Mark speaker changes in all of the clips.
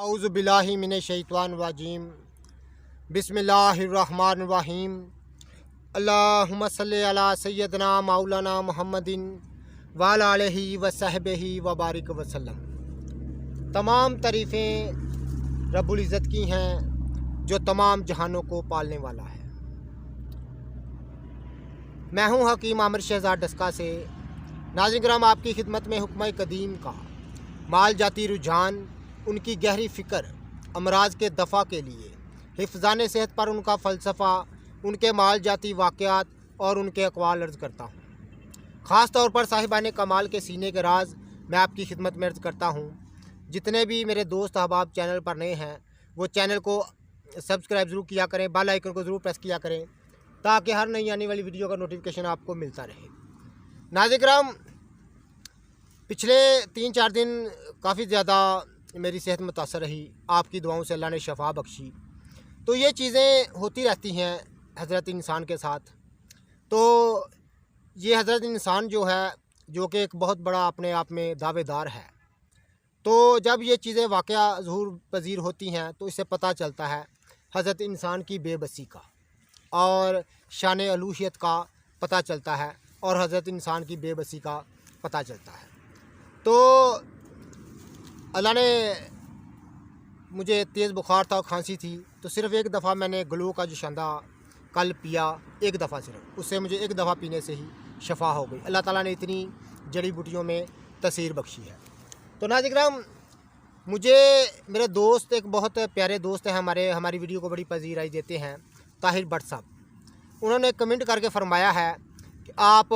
Speaker 1: औज़ु बिल्लाहि मिनश शैतानिर रजीम बिस्मिल्लाहिर रहमानिर रहीम अल्लाहुम्मा सल्लि अला सय्यदना मौलाना मुहम्मदिन व अला आलिहि व सहबिहि व बारिक वसल्लम। तमाम तारीफ़ें रब्बुल इज़्ज़त की हैं जो तमाम जहानों को पालने वाला है। मैं हूँ हकीम आमिर शहज़ाद डस्का से। नाज़रीन किराम, आपकी खिदमत में हुक्म कदीम का माल जाती रुझान, उनकी गहरी फ़िक्र, अमराज़ के दफ़ा के लिए हिफ़्ज़ान सेहत पर उनका फ़लसफ़ा, उनके माल जाती वाक़यात और उनके अक़वाल अर्ज़ करता हूँ। ख़ास तौर पर साहिबान कमाल के सीने के राज मैं आपकी खिदमत में अर्ज़ करता हूँ। जितने भी मेरे दोस्त अहबाब चैनल पर नए हैं वो चैनल को सब्सक्राइब ज़रूर किया करें, बेल आइकन को ज़रूर प्रेस किया करें ताकि हर नई आने वाली वीडियो का नोटिफिकेशन आपको मिलता रहे। नाज़रीन किराम, पिछले 3-4 दिन काफ़ी ज़्यादा मेरी सेहत मुतासर रही। आपकी दुआओं से अल्लाह ने शफा बख्शी। तो ये चीज़ें होती रहती हैं हज़रत इंसान के साथ। तो ये हज़रत इंसान जो है, जो कि एक बहुत बड़ा अपने आप में दावेदार है, तो जब ये चीज़ें वाक़या ज़हूर पज़ीर होती हैं तो इससे पता चलता है हज़रत इंसान की बेबसी का और शान अलूहियत का पता चलता है और हज़रत इंसान की बेबसी का पता चलता है। तो अल्लाह ने, मुझे तेज़ बुखार था और खांसी थी, तो सिर्फ़ एक दफ़ा मैंने ग्लू का जो शंदा कल पिया, एक दफ़ा सिर्फ, उससे मुझे एक दफ़ा पीने से ही शफ़ा हो गई। अल्लाह ताला ने इतनी जड़ी बूटियों में तसीर बख्शी है। तो नाज़रीन किराम, मुझे मेरे दोस्त, एक बहुत प्यारे दोस्त हैं हमारी वीडियो को बड़ी पजीराई देते हैं, ताहिर भट्ट साहब। उन्होंने कमेंट करके फ़रमाया है कि आप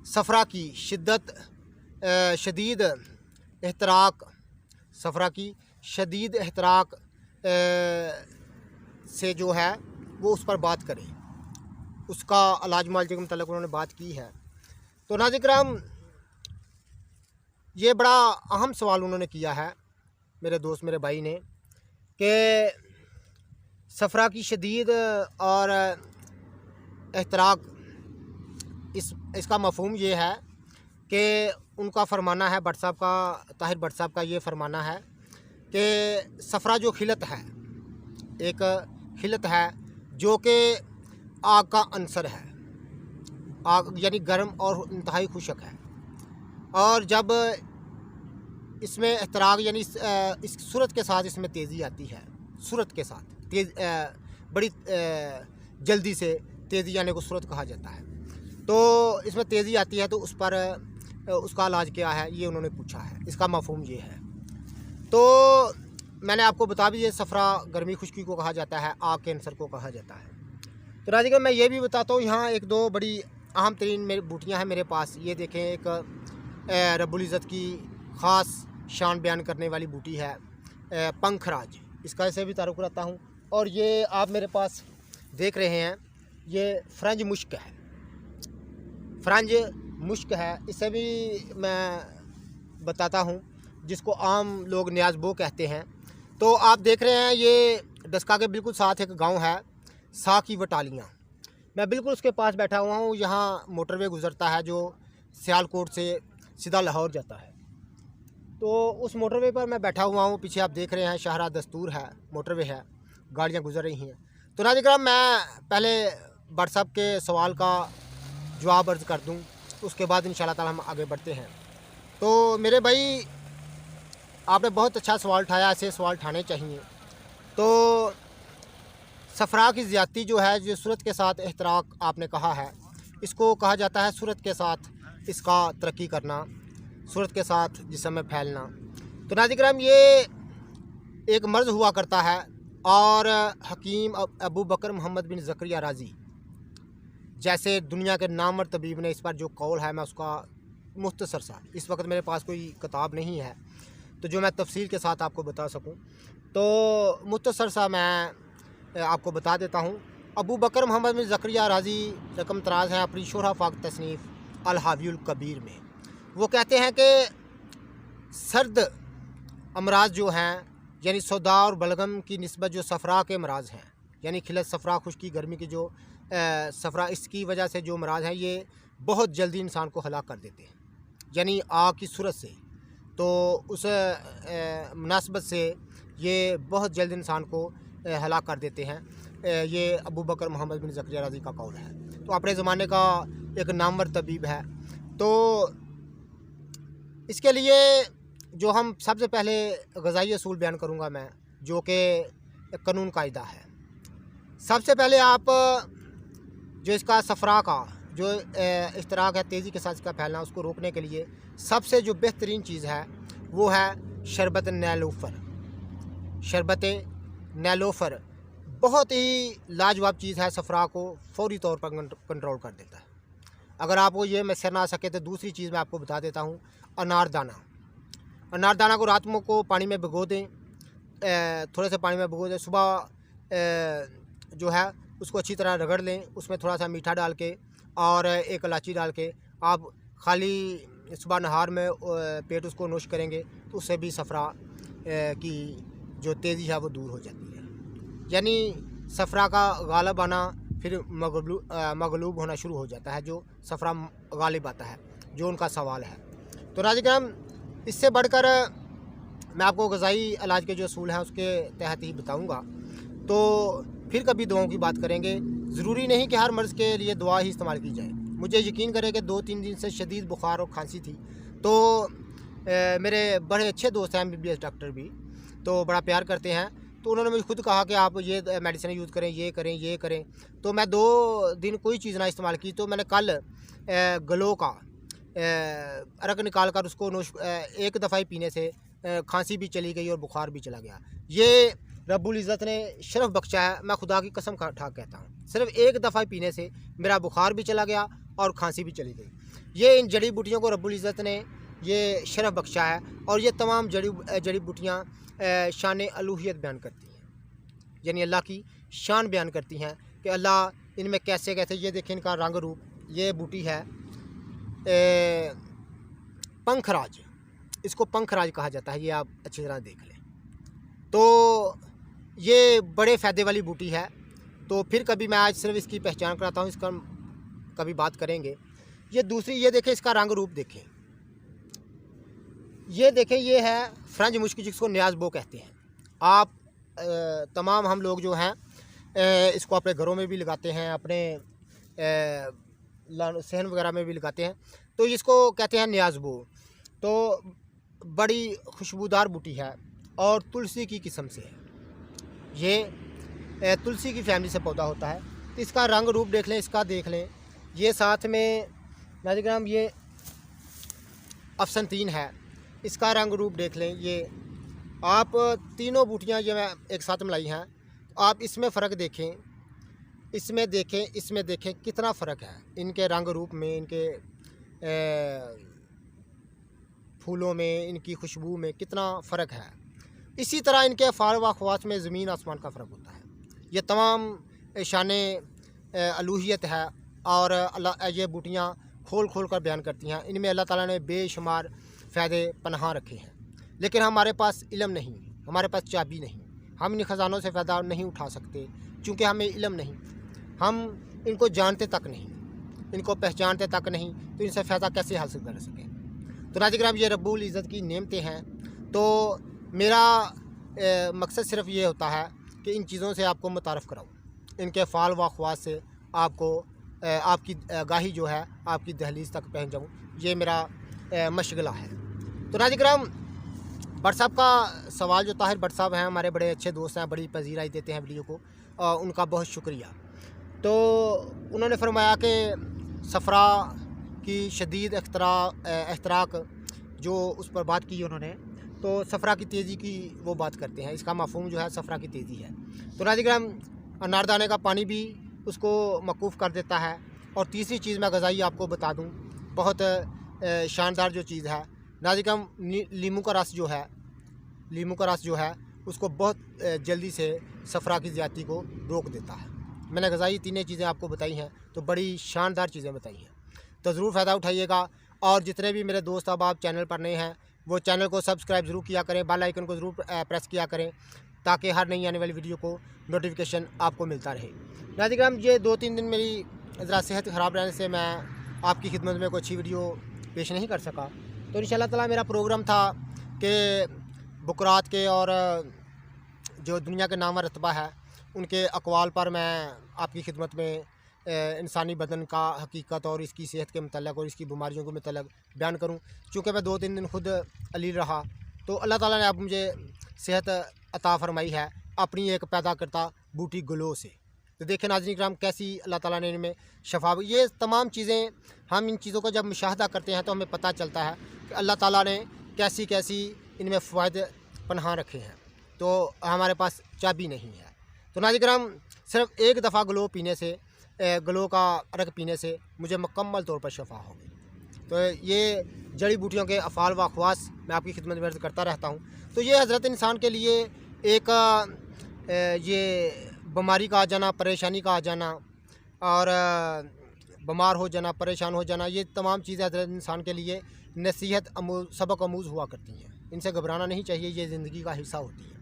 Speaker 1: सफ़रा की शदीद एहतराक से जो है वो उस पर बात करें, उसका इलाज मुआलजे के मतलब उन्होंने बात की है। तो नाज़रीन किराम, ये बड़ा अहम सवाल उन्होंने किया है मेरे दोस्त, मेरे भाई ने, कि सफ़रा की शदीद और एहतराक, इसका मफ़हूम ये है कि उनका फ़रमाना है, भट्ट साहब का, ताहिर भट्ट साहब का ये फ़रमाना है कि सफ़रा जो खिलत है, एक खिलत है जो कि आग का अंसर है, आग यानी गर्म और इंतहाई खुशक है। और जब इसमें एहतराक यानी इस सूरत के साथ इसमें तेज़ी आती है, सूरत के साथ बड़ी जल्दी से तेज़ी आने को सूरत कहा जाता है। तो इसमें तेज़ी आती है, तो उस पर उसका इलाज क्या है ये उन्होंने पूछा है। इसका मफ़हूम ये है। तो मैंने आपको बता भी दिया, सफ़रा गर्मी खुश्की को कहा जाता है, आग के अंसर को कहा जाता है। तो नाज़रीन, मैं ये भी बताता हूँ, यहाँ एक दो बड़ी अहम तरीन मेरी बूटियाँ हैं मेरे पास। ये देखें, एक रब्बुल इज़्ज़त की ख़ास शान बयान करने वाली बूटी है पंखराज, इसका इसे भी तारुफ कराता हूँ। और ये आप मेरे पास देख रहे हैं, ये फ्रंज मुश्क है, फ्रंज मुश्क है, इसे भी मैं बताता हूँ, जिसको आम लोग न्याज़बो कहते हैं। तो आप देख रहे हैं, ये डस्का के बिल्कुल साथ एक गांव है, सा की वटालियाँ। मैं बिल्कुल उसके पास बैठा हुआ हूँ। यहाँ मोटरवे गुज़रता है जो सियालकोट से सीधा लाहौर जाता है। तो उस मोटरवे पर मैं बैठा हुआ हूँ। पीछे आप देख रहे हैं शाहरा दस्तूर है, मोटरवे है, गाड़ियाँ गुज़र रही हैं। तो नाज़रीन किराम, मैं पहले भट्ट साहब के सवाल का जवाब अर्ज़ कर दूँ, उसके बाद इंशाअल्लाह ताला हम आगे बढ़ते हैं। तो मेरे भाई, आपने बहुत अच्छा सवाल उठाया, ऐसे सवाल उठाने चाहिए। तो सफ़रा की ज़्यादती जो है, जो सूरत के साथ एहतराक आपने कहा है, इसको कहा जाता है सूरत के साथ इसका तरक्की करना, सूरत के साथ जिस्म में फैलना। तो नाज़रीन किराम, ये एक मर्ज़ हुआ करता है और हकीम अबू बकर मोहम्मद बिन ज़करिया राज़ी जैसे दुनिया के नामवर तबीब ने इस पर जो कौल है, मैं उसका मुख्तसर सा, इस वक्त मेरे पास कोई किताब नहीं है तो जो मैं तफसील के साथ आपको बता सकूं, तो मुख्तसर सा मैं आपको बता देता हूं। अबू बकर मोहम्मद बिन ज़करिया राज़ी रकम तराज हैं अपनी शोहरा फाक तसनीफ़ अल-हावियुल कबीर में। वो कहते हैं कि सर्द अमराज जो हैं, यानी सौदा और बलगम की निस्बत जो सफ़रा के अमराज हैं, यानी खिलत, सफ़रा, खुश्की, गर्मी की जो सफ़रा, इसकी वजह से जो अमराज हैं ये बहुत जल्दी इंसान को हलाक कर देते हैं, यानी आग की सूरत से। तो उस मुनासबत से ये बहुत जल्द इंसान को हलाक कर देते हैं। ये अबू बकर मोहम्मद बिन ज़करिया रज़ी का कौल है। तो अपने ज़माने का एक नामवर तबीब है। तो इसके लिए जो हम सबसे पहले ग़िज़ाई असूल बयान करूँगा मैं, जो कि कानून कायदा है। सबसे पहले आप जो इसका सफ़रा का जो इश्तराक है, तेज़ी के साथ इसका फैलना, उसको रोकने के लिए सबसे जो बेहतरीन चीज़ है वो है शरबत नेलोफ़र। शरबत नेलोफ़र बहुत ही लाजवाब चीज़ है, सफ़रा को फ़ौरी तौर पर कंट्रोल कर देता है। अगर आपको ये मैसर ना आ सके तो दूसरी चीज़ मैं आपको बता देता हूँ, अनारदाना। अनारदाना को रात को पानी में भिगो दें, थोड़े से पानी में भिगो दें, सुबह जो है उसको अच्छी तरह रगड़ लें, उसमें थोड़ा सा मीठा डाल के और एक इलायची डाल के आप खाली सुबह नहार में पेट उसको नोश करेंगे तो उससे भी सफ़रा की जो तेज़ी है वो दूर हो जाती है। यानी सफ़रा का गालिब आना फिर मगलूब होना शुरू हो जाता है, जो सफ़रा गालिब आता है, जो उनका सवाल है। तो नाज़रीन, इससे बढ़कर मैं आपको ग़िज़ाई इलाज के जो असूल हैं उसके तहत ही बताऊँगा। तो फिर कभी दुआओं की बात करेंगे। ज़रूरी नहीं कि हर मर्ज़ के लिए दुआ ही इस्तेमाल की जाए। मुझे यकीन करें कि 2-3 दिन से शदीद बुखार और खांसी थी। तो मेरे बड़े अच्छे दोस्त हैं MBBS डॉक्टर भी, तो बड़ा प्यार करते हैं। तो उन्होंने मुझे खुद कहा कि आप ये मेडिसिन यूज़ करें, ये करें, ये करें। तो मैं 2 दिन कोई चीज़ ना इस्तेमाल की। तो मैंने कल गलों का अरक निकाल कर उसको एक दफ़ा ही पीने से खांसी भी चली गई और बुखार भी चला गया। ये रब्बुल इज़्ज़त ने शरफ़ बख्शा है, मैं खुदा की कसम खा कहता हूँ। सिर्फ़ एक दफ़ा पीने से मेरा बुखार भी चला गया और खांसी भी चली गई। ये इन जड़ी बूटियों को रब्बुल इज़्ज़त ने ये शरफ़ बख्शा है। और ये तमाम जड़ी बूटियाँ शान अलूहियत बयान करती हैं, यानी अल्लाह की शान बयान करती हैं कि अल्लाह इनमें कैसे कैसे। ये देखें इनका रंग रूप। ये बूटी है पंखराज, इसको पंखराज कहा जाता है। ये आप अच्छी तरह देख लें। तो ये बड़े फ़ायदे वाली बूटी है। तो फिर कभी मैं आज सिर्फ इसकी पहचान कराता हूँ, इसका कभी बात करेंगे। ये दूसरी, ये देखें इसका रंग रूप देखें। ये देखें, ये है फ्रेंच मुश्क, जिसको न्याज़बो कहते हैं। आप तमाम हम लोग जो हैं इसको अपने घरों में भी लगाते हैं, अपने सहन वगैरह में भी लगाते हैं। तो इसको कहते हैं न्याज़बो। तो बड़ी खुशबूदार बूटी है और तुलसी की किस्म से है। ये तुलसी की फैमिली से पौधा होता है। तो इसका रंग रूप देख लें, इसका देख लें। ये साथ में नाज़रीन ये अफसनतीन है, इसका रंग रूप देख लें। ये आप तीनों बूटियाँ ये मैं एक साथ मिलाई हैं। आप इसमें फ़र्क देखें, इसमें देखें, इसमें देखें, कितना ख़र्क है इनके रंग रूप में, इनके फूलों में, इनकी खुशबू में कितना फ़र्क है। इसी तरह इनके फ़ाल व ख़वास में ज़मीन आसमान का फ़र्क होता है। ये तमाम शान अलूहियत है और अल्लाह ये बूटियाँ खोल खोल कर बयान करती हैं। इनमें अल्लाह ताला ने बेशुमार फ़ायदे पनाह रखे हैं, लेकिन हमारे पास इल्म नहीं, हमारे पास चाबी नहीं। हम इन ख़जानों से फ़ायदा नहीं उठा सकते क्योंकि हमें इल्म नहीं, हम इनको जानते तक नहीं, इनको पहचानते तक नहीं, तो इनसे फ़ायदा कैसे हासिल कर सकें। तो नाज़रीन, ये रब्बुल इज़्ज़त की नेमतें हैं। तो मेरा मकसद सिर्फ़ ये होता है कि इन चीज़ों से आपको मुतारफ़ कराऊँ, इनके फ़ाल व ख़वास से आपको आपकी गाही जो है आपकी दहलीज़ तक पहुँच जाऊँ, ये मेरा मशगला है। तो नाज़रीन, भट्ट साहब का सवाल जो ताहिर भट्ट साहब हैं, हमारे बड़े अच्छे दोस्त हैं, बड़ी पजीराई देते हैं वीडियो को, उनका बहुत शुक्रिया। तो उन्होंने फरमाया कि सफ़रा की शदीद एहतराक जो उस पर बात की उन्होंने, तो सफ़रा की तेज़ी की वो बात करते हैं। इसका मफ़हूम जो है सफ़रा की तेज़ी है। तो नाज़रीन, अनारदाने का पानी भी उसको मकूफ़ कर देता है। और तीसरी चीज़ मैं ग़िज़ाई आपको बता दूँ, बहुत शानदार जो चीज़ है नाज़रीन, लीमू का रस जो है, लीमू का रस जो है उसको बहुत जल्दी से सफ़रा की ज़्यादती को रोक देता है। मैंने ग़िज़ाई तीनों चीज़ें आपको बताई हैं, तो बड़ी शानदार चीज़ें बताई हैं। तो ज़रूर फ़ायदा उठाइएगा। और जितने भी मेरे दोस्त अब आप चैनल पर नए हैं, वो चैनल को सब्सक्राइब ज़रूर किया करें, बेल आइकन को ज़रूर प्रेस किया करें, ताकि हर नई आने वाली वीडियो को नोटिफिकेशन आपको मिलता रहे। नाज़रीन, ये 2-3 दिन मेरी ज़रा सेहत ख़राब रहने से मैं आपकी खिदमत में कोई अच्छी वीडियो पेश नहीं कर सका। तो इंशाअल्लाह ताला मेरा प्रोग्राम था कि बुकरात के और जो दुनिया के नाम रतबा है उनके अक़वाल पर मैं आपकी खिदमत में इंसानी बदन का हकीकत और इसकी सेहत के मतलब और इसकी बीमारियों के मतलब बयान करूं। चूँकि मैं 2-3 दिन खुद अलील रहा, तो अल्लाह ताला ने अब मुझे सेहत अता फ़रमाई है अपनी एक पैदा करता बूटी गलो से। तो देखें नाज़रीन किराम, कैसी अल्लाह ताला ने इनमें शफा, ये तमाम चीज़ें, हम इन चीज़ों का जब मुशाहदा करते हैं तो हमें पता चलता है कि अल्लाह ताला ने कैसी कैसी इनमें फ़वाइद पनहा रखे हैं। तो हमारे पास चाबी नहीं है। तो नाज़रीन किराम, सिर्फ एक दफ़ा गलो पीने से, गलो का अरक पीने से मुझे मुकम्मल तौर पर शफा हो गई। तो ये जड़ी बूटियों के अफ़ाल व अख़वास मैं आपकी खिदमत में अर्ज़ करता रहता हूँ। तो ये हज़रत इंसान के लिए एक ये बीमारी का आ जाना, परेशानी का आ जाना और बीमार हो जाना, परेशान हो जाना, ये तमाम चीज़ें हज़रत इंसान के लिए नसीहत सबक आमूज़ हुआ करती हैं। इनसे घबराना नहीं चाहिए, ये ज़िंदगी का हिस्सा होती है।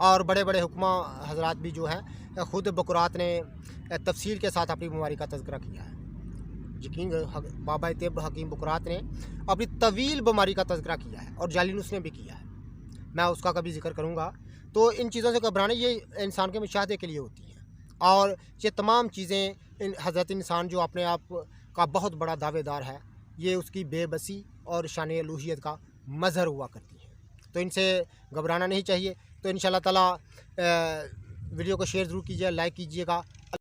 Speaker 1: और बड़े बड़े हुक्मा हज़रात भी जो हैं, ख़ुद बुकरात ने तफसील के साथ अपनी बीमारी का तज़किरा किया है। यकीन बाबा तिब हकीम बुकरात ने अपनी तवील बीमारी का तज़किरा किया है और जालिनूस ने भी किया है। मैं उसका कभी जिक्र करूँगा। तो इन चीज़ों से घबराना ये इंसान के मुशाहदे के लिए होती हैं। और ये तमाम चीज़ें इन हज़रत इंसान जो अपने आप का बहुत बड़ा दावेदार है, ये उसकी बेबसी और शान अलूहियत का मज़हर हुआ करती हैं। तो इनसे घबराना नहीं चाहिए। तो इंशाअल्लाह ताला वीडियो को शेयर ज़रूर कीजिए, लाइक कीजिएगा